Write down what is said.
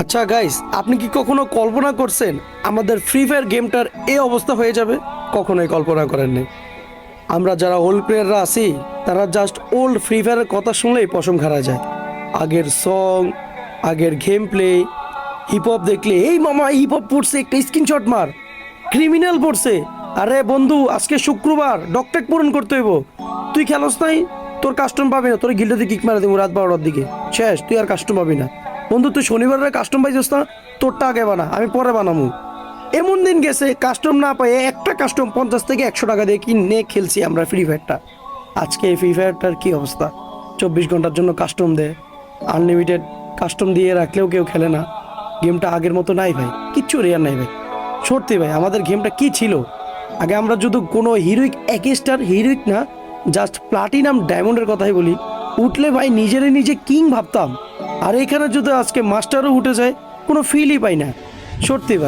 আচ্ছা গাইস, আপনি কি কখনো কল্পনা করছেন আমাদের ফ্রি ফায়ার গেমটার এই অবস্থা হয়ে যাবে? কখনোই কল্পনা করেননি। আমরা যারা ওল্ড প্লেয়াররা আছি তারা জাস্ট ওল্ড ফ্রি ফায়ারের কথা শুনলেই পশম খাড়া যায়। আগের সং, আগের গেম প্লে, হিপ হপ দেখলে এই মামা হিপ হপ পড়ছে, একটা স্ক্রিনশট মার, ক্রিমিনাল পড়ছে। আরে বন্ধু, আজকে শুক্রবার, ডকটেক পূরণ করতে হইব। তুই খেলোস নাই, তোর কাস্টম পাবি না, তোর গিল্ডে কিক মারা দেবো রাত 12টার দিকে, শেষ, তুই আর কাস্টম পাবি না। বন্ধু তুই শনিবারের কাস্টম পাইছিস না, তোরটা আগে বানা, আমি পরে বানাবো। এমন দিন গেছে কাস্টম না পাই, একটা কাস্টম 50 থেকে 100 টাকা দিয়ে কিনে খেলছি আমরা ফ্রি ফায়ারটা। আজকে এই ফ্রি ফায়ারটার কি অবস্থা? 24 ঘন্টার জন্য কাস্টম দেয়, আনলিমিটেড কাস্টম দিয়ে রাখলেও কেউ খেলে না। গেমটা আগের মতো নাই ভাই, কিচ্ছু রেয়ার নাই ভাই। সত্যি ভাই, আমাদের গেমটা কি ছিল আগে? আমরা যদি কোনো হিরোইক, এক স্টার হিরোইক না, জাস্ট প্লাটিনাম ডায়মন্ডের কথাই বলি, উঠলে ভাই নিজেরে নিজে কিং ভাবতাম। আর এখানে যদি আজকে মাস্টারও উঠে যায়, কোনো ফিলই পাই না। সত্যি ভাই।